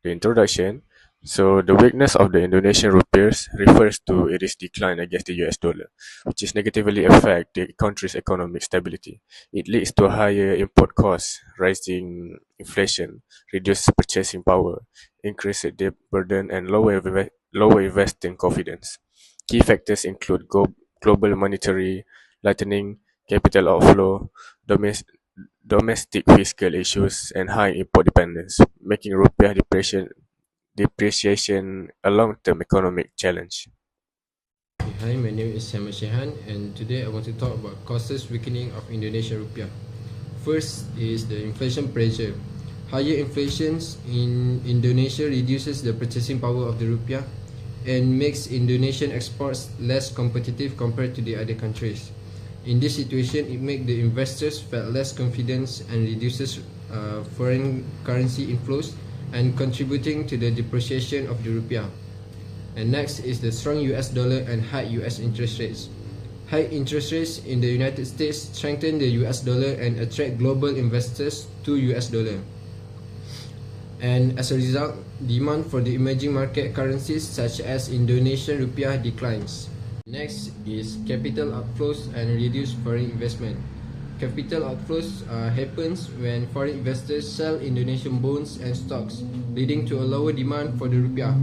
The introduction. So, the weakness of the Indonesian rupiah refers to its decline against the US dollar, which is negatively affect the country's economic stability. It leads to higher import costs, rising inflation, reduced purchasing power, increased debt burden, and lower investing confidence. Key factors include global monetary tightening, capital outflow, domestic fiscal issues, and high import dependence, making rupiah depreciation a long-term economic challenge. Hi, my name is SYAIKHAN, and today I want to talk about causes weakening of Indonesian rupiah. First is the inflation pressure. Higher inflations in Indonesia reduces the purchasing power of the rupiah and makes Indonesian exports less competitive compared to the other countries. In this situation, it makes the investors feel less confidence and reduces foreign currency inflows and contributing to the depreciation of the rupiah. And next is the strong US dollar and high US interest rates. High interest rates in the United States strengthen the US dollar and attract global investors to US dollar. And as a result, demand for the emerging market currencies such as Indonesian rupiah declines. Next is capital outflows and reduced foreign investment. Capital outflows happens when foreign investors sell Indonesian bonds and stocks, leading to a lower demand for the rupiah.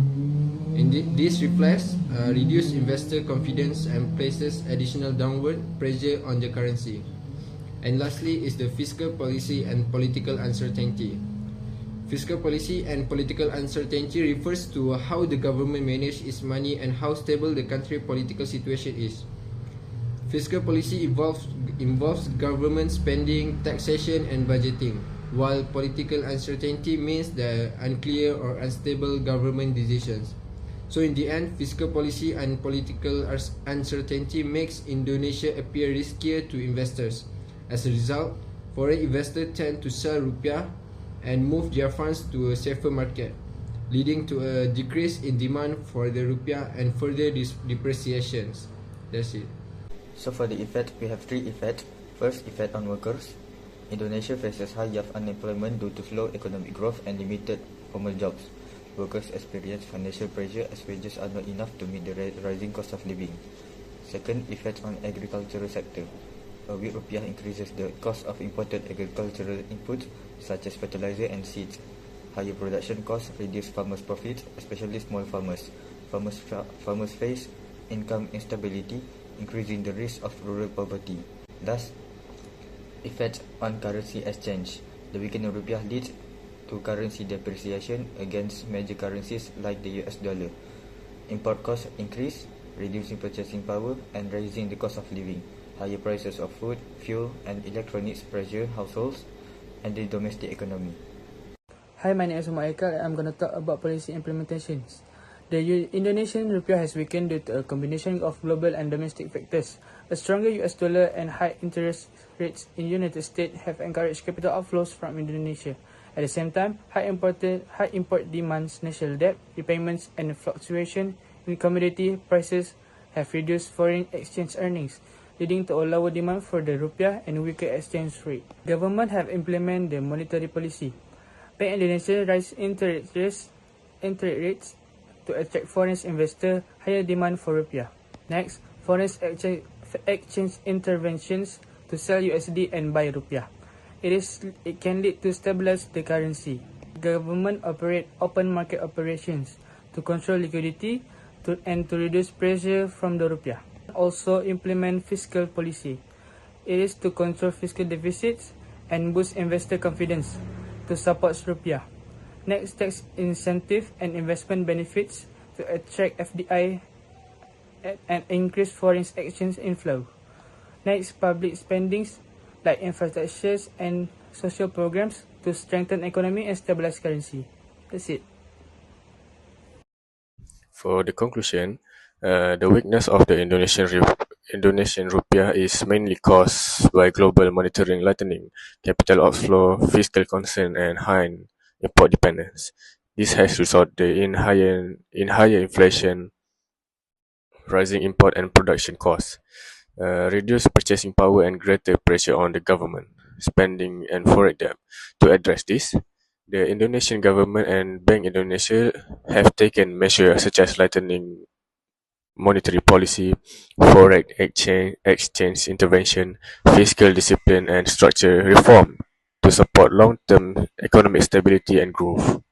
This reflects reduced investor confidence and places additional downward pressure on the currency. And lastly is the fiscal policy and political uncertainty. Fiscal policy and political uncertainty refers to how the government manages its money and how stable the country's political situation is. Fiscal policy involves government spending, taxation, and budgeting, while political uncertainty means the unclear or unstable government decisions. So in the end, fiscal policy and political uncertainty makes Indonesia appear riskier to investors. As a result, foreign investors tend to sell rupiah and move their funds to a safer market, leading to a decrease in demand for the rupiah and further depreciations. That's it. So for the effect, we have three effects. First, effect on workers. Indonesia faces high youth unemployment due to slow economic growth and limited formal jobs. Workers experience financial pressure as wages are not enough to meet the rising cost of living. Second, effect on agricultural sector. A weak rupiah increases the cost of imported agricultural inputs such as fertilizer and seeds. Higher production costs reduce farmers' profits, especially small farmers. Farmers face income instability, increasing the risk of rural poverty. Thus, effects on currency exchange. The weakening rupiah leads to currency depreciation against major currencies like the US dollar. Import costs increase, reducing purchasing power and raising the cost of living. Higher prices of food, fuel, and electronics pressure households and the domestic economy. Hi, my name is HAIKAL and I'm going to talk about policy implementations. The Indonesian rupiah has weakened due to a combination of global and domestic factors. A stronger US dollar and high interest rates in the United States have encouraged capital outflows from Indonesia. At the same time, high import demands, national debt, repayments, and fluctuation in commodity prices have reduced foreign exchange earnings, leading to a lower demand for the rupiah and weaker exchange rate. Government have implemented the monetary policy. Bank Indonesia raised interest rates to attract foreign investors, higher demand for rupiah. Next, foreign exchange interventions to sell USD and buy rupiah. It can lead to stabilize the currency. Government operate open market operations to control liquidity and to reduce pressure from the rupiah. Also implement fiscal policy. It is to control fiscal deficits and boost investor confidence to support rupiah. Next, tax incentive and investment benefits to attract FDI and increase foreign exchange inflow. Next, public spendings like infrastructures and social programs to strengthen economy and stabilize currency. That's it. For the conclusion, the weakness of the Indonesian rupiah is mainly caused by global monetary tightening, capital outflow, fiscal concern, and high import dependence. This has resulted in higher inflation, rising import and production costs, reduced purchasing power, and greater pressure on the government spending and foreign debt. To address this, The Indonesian government and Bank Indonesia have taken measures such as lightening monetary policy, foreign exchange intervention, fiscal discipline, and structural reform to support long-term economic stability and growth.